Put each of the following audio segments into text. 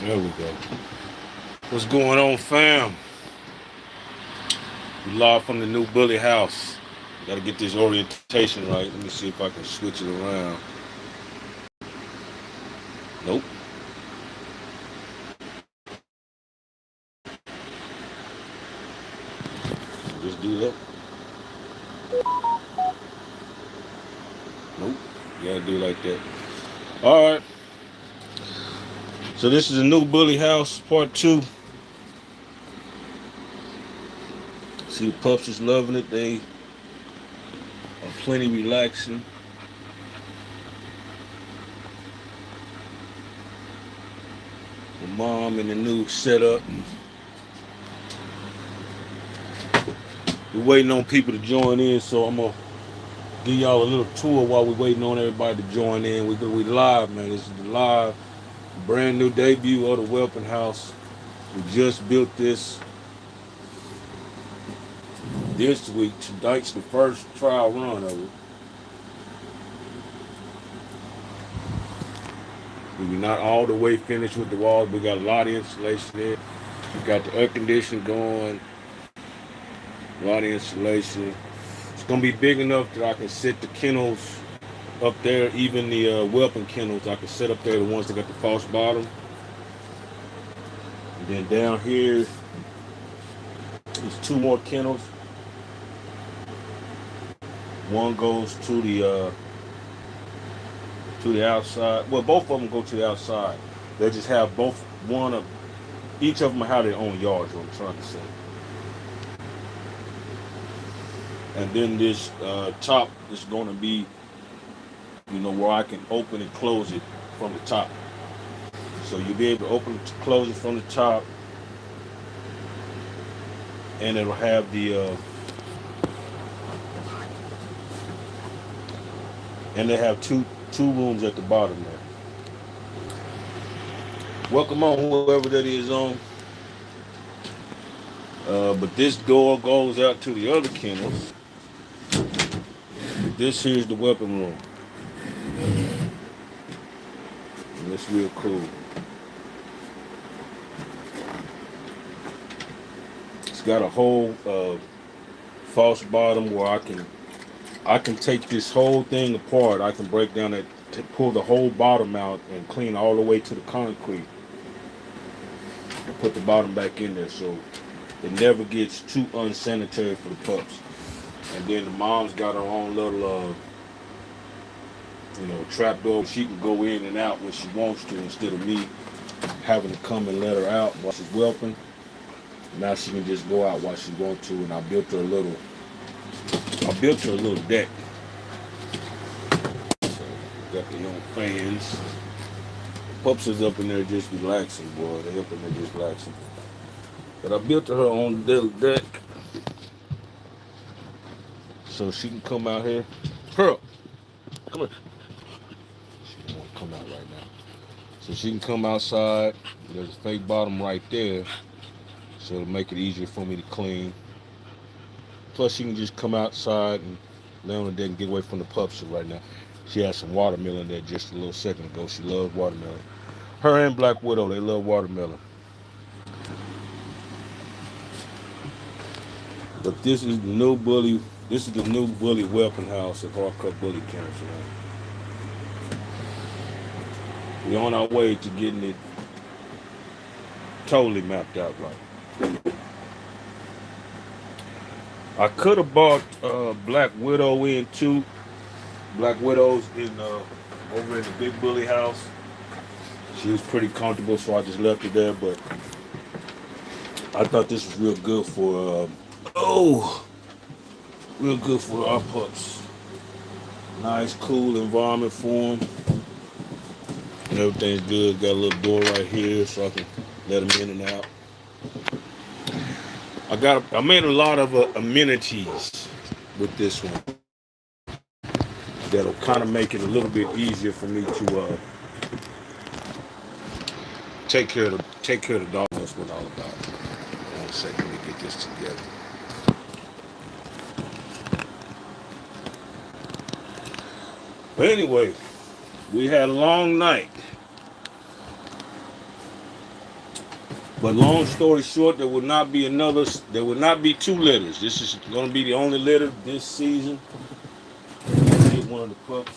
There we go. What's going on, fam? We live from the new Bully house. Gotta get this orientation right. Let me see if I can switch it around. Nope. Just do that. Nope. You gotta do it like that. All right. So this is a new Bully house, part two. See, the pups is loving it. They are plenty relaxing. The mom in the new setup. We're waiting on people to join in, so I'm gonna give y'all a little tour while we're waiting on everybody to join in. We live, man. This is the live, brand new debut of the Whelping house. We just built this week. Tonight's the first trial run of it. We're not all the way finished with the walls. We got a lot of insulation in. We got the air conditioning going. A lot of insulation. It's gonna be big enough that I can set the kennels up there, even the Whelping kennels. I can set up there the ones that got the false bottom. And then down here, there's two more kennels. One goes to the outside. Well, both of them go to the outside. They just have both one of each of them have their own yards. What I'm trying to say. And then this top is going to be, where I can open and close it from the top. So you'll be able to open and close it from the top, and it'll have and they have two rooms at the bottom there. Welcome on, whoever that is on. But this door goes out to the other kennels. This here's the weapon room. And it's real cool. It's got a whole false bottom where I can take this whole thing apart. I can break down it, to pull the whole bottom out and clean all the way to the concrete. And put the bottom back in there so it never gets too unsanitary for the pups. And then the mom's got her own little, trap door. She can go in and out when she wants to instead of me having to come and let her out while she's whelping. Now she can just go out while she wants to. And I built her a little deck. So got the own fans. Pups is up in there just relaxing, boy. They up in there just relaxing. But I built her own little deck so she can come out here. Pearl, come here. She don't want to come out right now. So she can come outside. There's a fake bottom right there, so it'll make it easier for me to clean. Plus, she can just come outside and lay on the deck and get away from the pups right now. She had some watermelon there just a little second ago. She loves watermelon. Her and Black Widow, they love watermelon. But this is the new bully. This is the new bully Whelping house at Hardcut Bully Kennels. We're on our way to getting it totally mapped out right. I could have bought Black Widow in too. Black Widow's over in the big bully house. She was pretty comfortable, so I just left her there. But I thought this was real good for real good for our pups. Nice, cool environment for them. And everything's good. Got a little door right here so I can let them in and out. I made a lot of amenities with this one that'll kind of make it a little bit easier for me to take care of the dog. That's what all about. One second, let me get this together. But anyway, we had a long night. But long story short, there will not be two litters. This is going to be the only litter this season. Let's get one of the pups.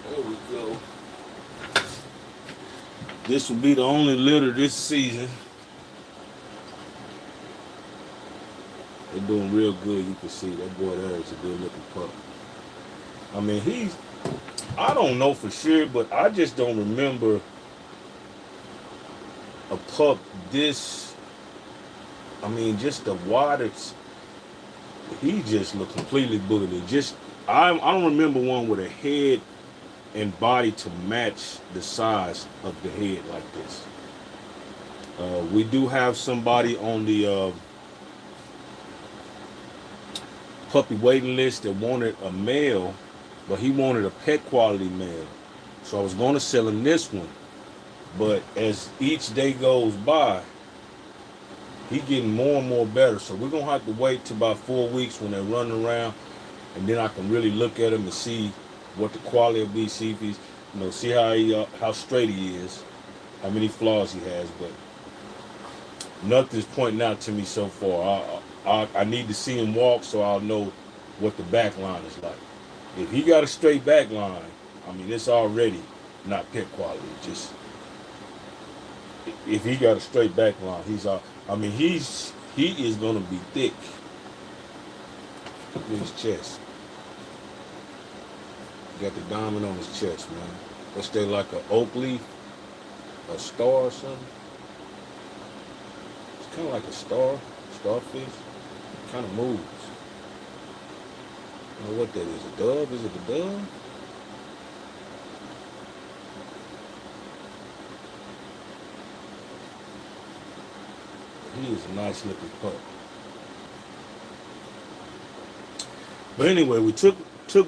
There we go. This will be the only litter this season. They're doing real good. You can see that boy there is a good looking pup. I mean, I don't know for sure, but I just don't remember a pup this, I mean, just the widest. He just looked completely booted. I don't remember one with a head and body to match the size of the head like this. We do have somebody on the puppy waiting list that wanted a male, but he wanted a pet quality male. So I was going to sell him this one, but as each day goes by, he getting more and more better. So we're gonna have to wait till about 4 weeks when they're running around, and then I can really look at him and see what the quality will be. See if he's, see how straight he is, how many flaws he has. But nothing's pointing out to me so far. I need to see him walk so I'll know what the back line is like. If he got a straight back line, I mean, it's already not pet quality. Just if he got a straight back line, he is gonna be thick. Look at his chest. Got the diamond on his chest, man. What's that, like an oak leaf, a star or something? It's kind of like a starfish. It kind of moves. I don't know what that is. A dove? Is it a dove? He is a nice looking pup. But anyway, we took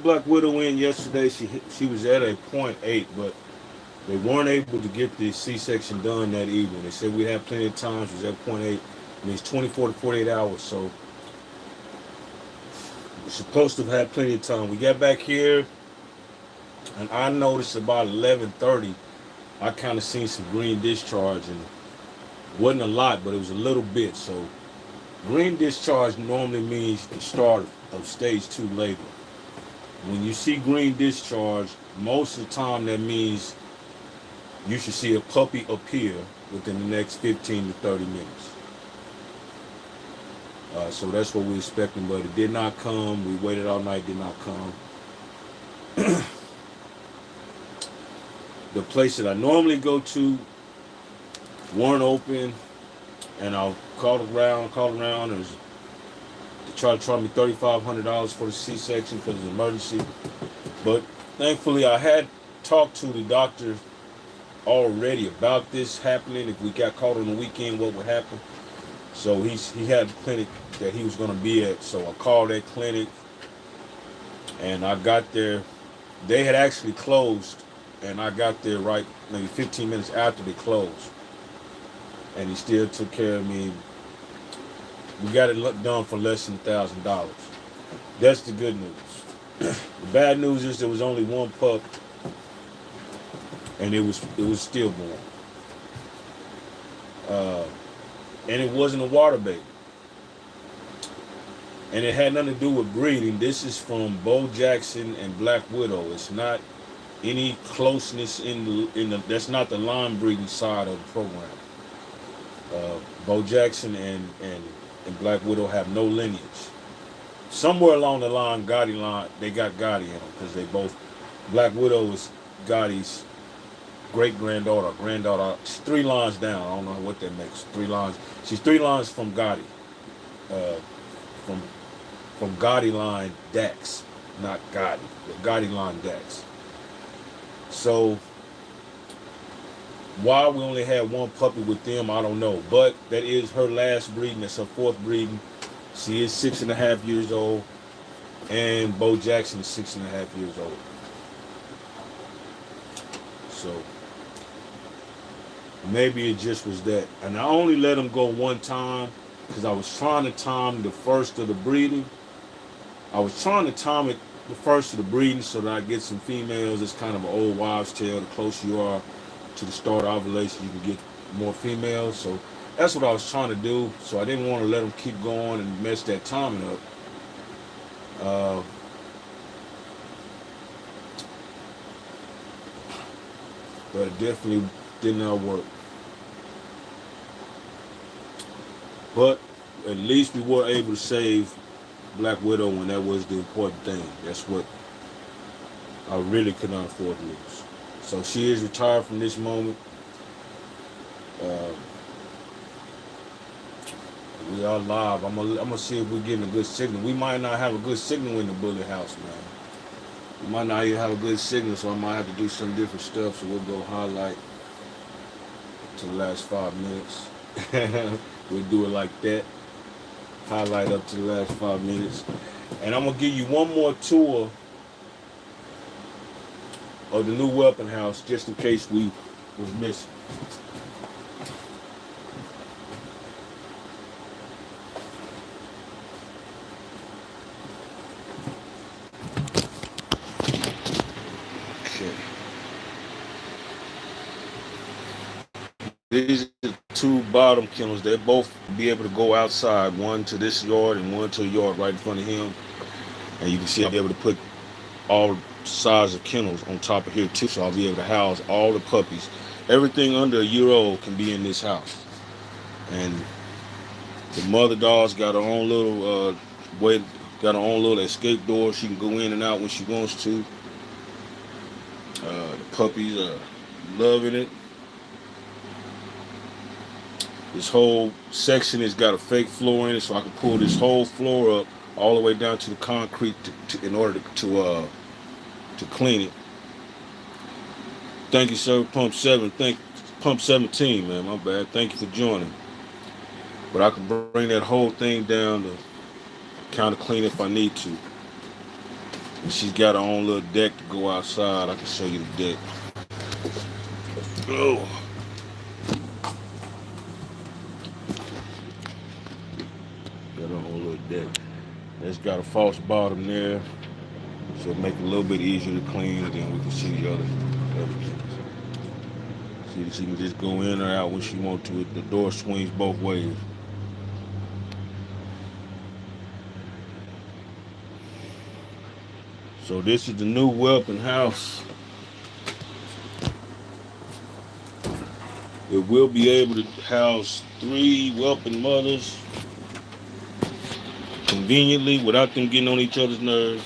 Black Widow in yesterday. She was at a 0.8, but they weren't able to get the C-section done that evening. They said we had plenty of time. She was at 0.8. I mean, it's 24 to 48 hours, so we're supposed to have had plenty of time. We got back here, and I noticed about 11:30, I kind of seen some green discharge, and it wasn't a lot, but it was a little bit. So green discharge normally means the start of stage 2 labor. When you see green discharge, most of the time that means you should see a puppy appear within the next 15 to 30 minutes. So that's what we're expecting, but it did not come. We waited all night, did not come. The place that I normally go to weren't open, and I'll call around. They try to charge me $3,500 for the C-section because it's an emergency. But thankfully, I had talked to the doctor already about this happening. If we got caught on the weekend, what would happen? So he had a clinic that he was going to be at. So I called that clinic, and I got there. They had actually closed, and I got there right maybe 15 minutes after they closed. And he still took care of me. We got it done for less than $1,000. That's the good news. The bad news is there was only one pup, and it was stillborn. And it wasn't a water baby. And it had nothing to do with breeding. This is from Bo Jackson and Black Widow. It's not any closeness in the that's not the line breeding side of the program. Bo Jackson and Black Widow have no lineage. Somewhere along the line, they got Gotti in them because they both. Black Widow is Gotti's great-granddaughter, granddaughter. She's 3 lines down. I don't know what that makes. 3 lines. She's 3 lines from Gotti. From Gotti line Dax, not Gotti. The Gotti line Dax. So why we only had one puppy with them, I don't know. But that is her last breeding. That's her 4th breeding. She is 6.5 years old, and Bo Jackson is 6.5 years old. So maybe it just was that. And I only let them go one time. because I was trying to time the first of the breeding. I was trying to time it the first of the breeding so that I get some females. It's kind of an old wives' tale. The closer you are to the start of ovulation, you can get more females. So that's what I was trying to do. So I didn't want to let them keep going and mess that timing up. Uh, but it definitely did not work. But at least we were able to save Black Widow, and that was the important thing. That's what I really could not afford to lose. So she is retired from this moment. Uh, we are live. I'm gonna see if we're getting a good signal. We might not have a good signal in the bullet house, man. We might not even have a good signal, so I might have to do some different stuff. So we'll go highlight to the last 5 minutes. We'll do it like that. Highlight up to the last 5 minutes. And I'm gonna give you one more tour of the new Whelping house, just in case we was missing. Okay. These are the two bottom kennels. They'll both be able to go outside, one to this yard and one to a yard right in front of him. And you can see I'll be able to put all size of kennels on top of here too, so I'll be able to house all the puppies. Everything under a year old can be in this house. And the mother dog's got her own little got her own little escape door. She can go in and out when she wants to. The puppies are loving it. This whole section has got a fake floor in it, so I can pull this whole floor up all the way down to the concrete in order to clean it. Thank you, sir. Pump 7. Pump 17, man. My bad. Thank you for joining. But I can bring that whole thing down to kind of clean if I need to. And she's got her own little deck to go outside. I can show you the deck. Oh. Got her own little deck. It's got a false bottom there, so it'll make it a little bit easier to clean, and then we can see the other things. See, she can just go in or out when she wants to. The door swings both ways. So this is the new Whelping house. It will be able to house 3 whelping mothers conveniently without them getting on each other's nerves.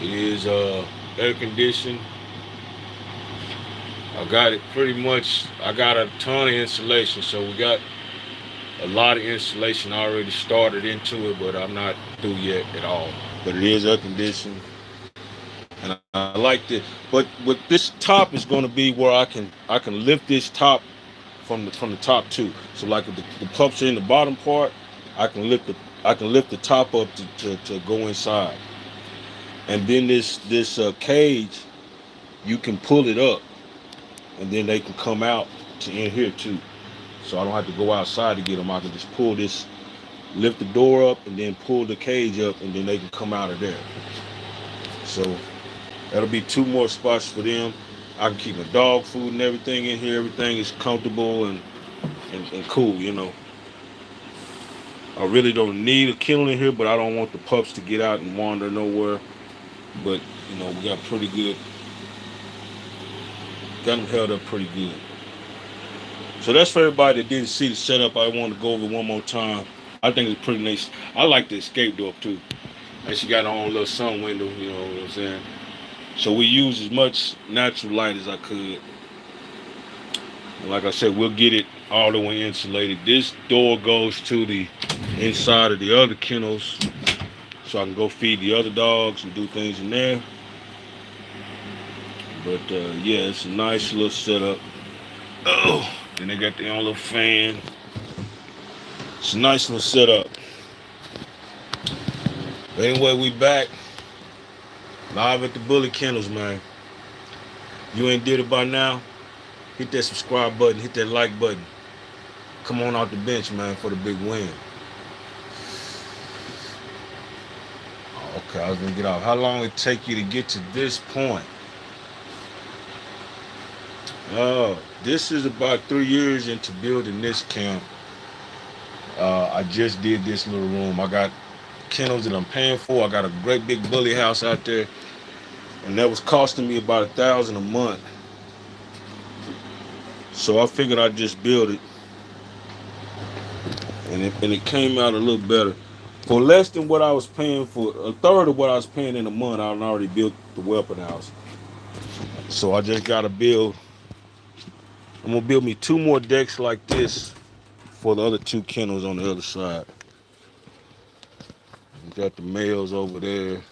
It is air conditioned. I got it pretty much. I got a ton of insulation, so we got a lot of insulation already started into it, but I'm not through yet at all. But it is air conditioned, and I like it. But with this top is going to be where I can lift this top from the top too. So like if the pups are in the bottom part, I can lift the top up to go inside. And then this cage, you can pull it up, and then they can come out to in here too. So I don't have to go outside to get them. I can just pull this, lift the door up, and then pull the cage up, and then they can come out of there. So that'll be 2 more spots for them. I can keep my dog food and everything in here. Everything is comfortable and cool, you know. I really don't need a kennel in here, but I don't want the pups to get out and wander nowhere. But, you know, we got them held up pretty good. So that's for everybody that didn't see the setup. I want to go over one more time. I think it's pretty nice. I like the escape door too. And she got her own little sun window, you know what I'm saying? So we used as much natural light as I could. And like I said, we'll get it all the way insulated. This door goes to the inside of the other kennels, so I can go feed the other dogs and do things in there. But yeah, it's a nice little setup. Oh, then they got their own little fan. It's a nice little setup. But anyway, we back live at the Bully Kennels, man. You ain't did it by now? Hit that subscribe button, hit that like button. come on out the bench, man, for the big win. Okay, I was gonna get off. How long it take you to get to this point? This is about 3 years into building this camp. I just did this little room. I got kennels that I'm paying for. I got a great big bully house out there, and that was costing me about 1,000 a month. So I figured I'd just build it, and it came out a little better. For less than what I was paying for, a third of what I was paying in a month, I already built the Whelping house. So I just gotta build. I'm gonna build me 2 more decks like this for the other 2 kennels on the other side. We got the males over there.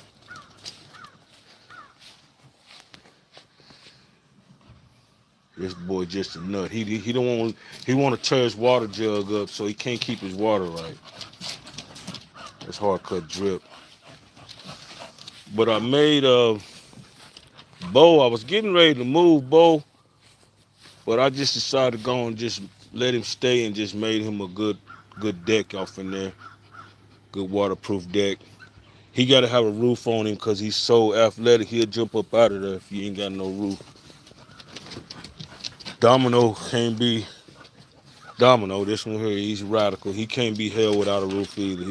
This boy just a nut. He don't want he want to tear his water jug up, so he can't keep his water right. It's hard cut drip. But I made Bo. I was getting ready to move Bo, but I just decided to go and just let him stay and just made him a good deck off in there. Good waterproof deck. He got to have a roof on him because he's so athletic. He'll jump up out of there if you ain't got no roof. Domino can't be Domino. This one here, he's radical. He can't be held without a roof either.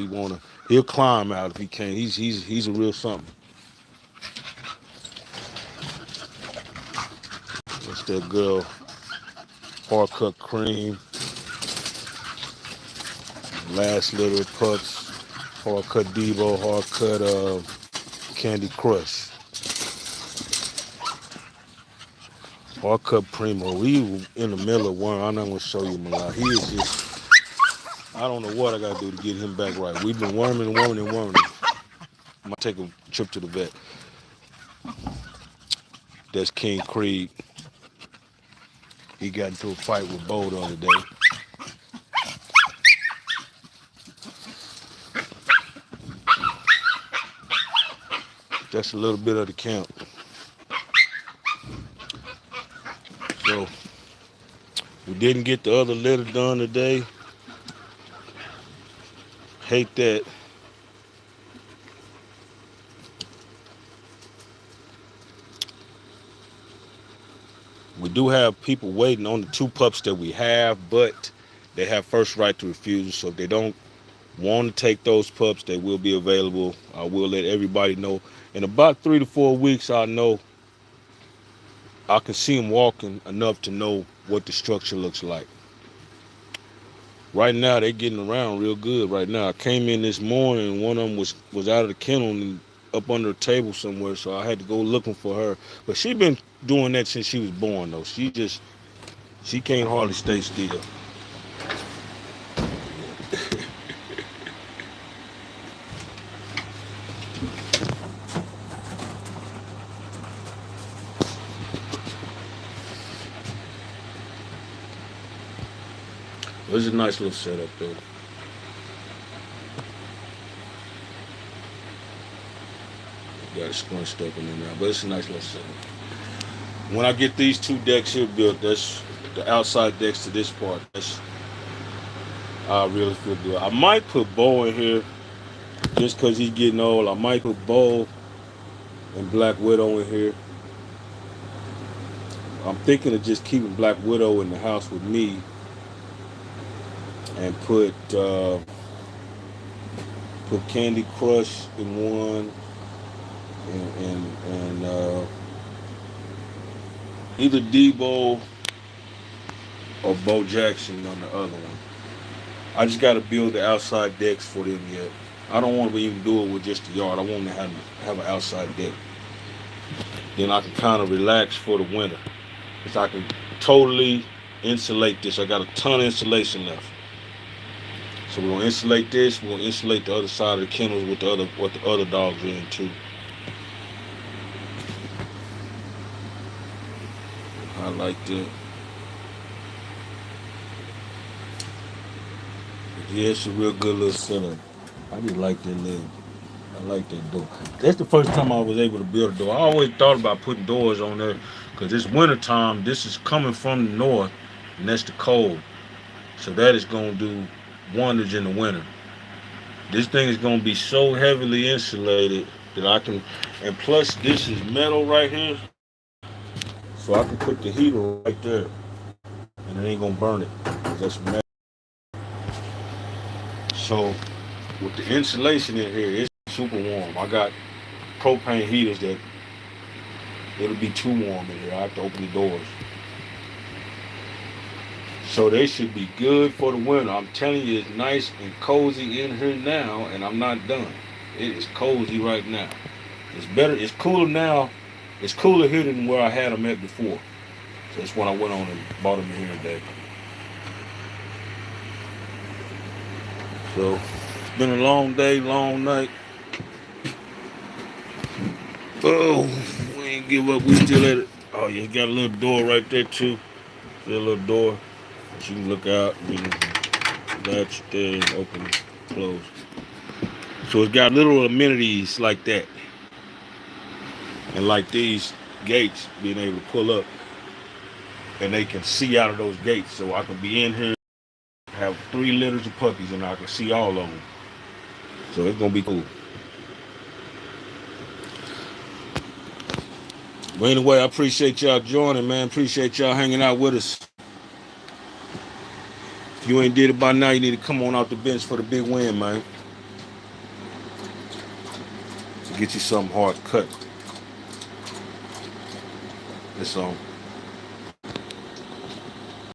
He'll climb out if he can. He's a real something. That's that girl. Hard cut cream. Last litter pups. Hard cut Devo. Hard cut Candy Crush. Hard cut Primo. We in the middle of one. I'm not gonna show you Malai. He is just. I don't know what I gotta do to get him back right. We've been worming. I might take a trip to the vet. That's King Creed. He got into a fight with Bo the other day. That's a little bit of the camp. So we didn't get the other litter done today. Hate that. We do have people waiting on the 2 pups that we have, but they have first right to refusal. So if they don't want to take those pups, they will be available. I will let everybody know. In about 3 to 4 weeks, I know I can see them walking enough to know what the structure looks like. Right now, they're getting around real good right now. I came in this morning, and one of them was out of the kennel and up under a table somewhere, so I had to go looking for her. But she been doing that since she was born, though. She can't hardly stay still. It was a nice little setup, though. Got it scrunched up in there now, but it's a nice little setup. When I get these 2 decks here built, that's the outside decks to this part. I really feel good. I might put Bo in here just because he's getting old. I might put Bo and Black Widow in here. I'm thinking of just keeping Black Widow in the house with me and put Candy Crush in one and either Debo or Bo Jackson on the other one. I just got to build the outside decks for them yet. I don't want to even do it with just the yard. I want to have an outside deck. Then I can kind of relax for the winter. Because I can totally insulate this. I got a ton of insulation left. So we're going to insulate this. We're going to insulate the other side of the kennels with what the other dogs are in too. I like that. Yeah, it's a real good little setup. I just like that little. I like that door. That's the first time I was able to build a door. I always thought about putting doors on there because it's winter time. This is coming from the north, and that's the cold. So that is gonna do wonders in the winter. This thing is gonna be so heavily insulated that I can, and plus this is metal right here, so I can put the heater right there, and it ain't gonna burn it. That's metal. So with the insulation in here, it's super warm. I got propane heaters that it'll be too warm in here. I have to open the doors. So they should be good for the winter. I'm telling you, it's nice and cozy in here now, and I'm not done. It is cozy right now. It's better. It's cooler now. It's cooler here than where I had them at before. So that's when I went on and bought them in here today. So it's been a long day, long night. Oh, we ain't give up. We still at it. Oh, yeah, got a little door right there too. There's a little door that you can look out. You can latch there and open, close. So it's got little amenities like that, and like these gates being able to pull up, and they can see out of those gates. So I can be in here, have 3 litters of puppies, and I can see all of them. So it's gonna be cool. But anyway, I appreciate y'all joining, man. Appreciate y'all hanging out with us. If you ain't did it by now, you need to come on out the bench for the big win, man. To get you something hard cut. That's all.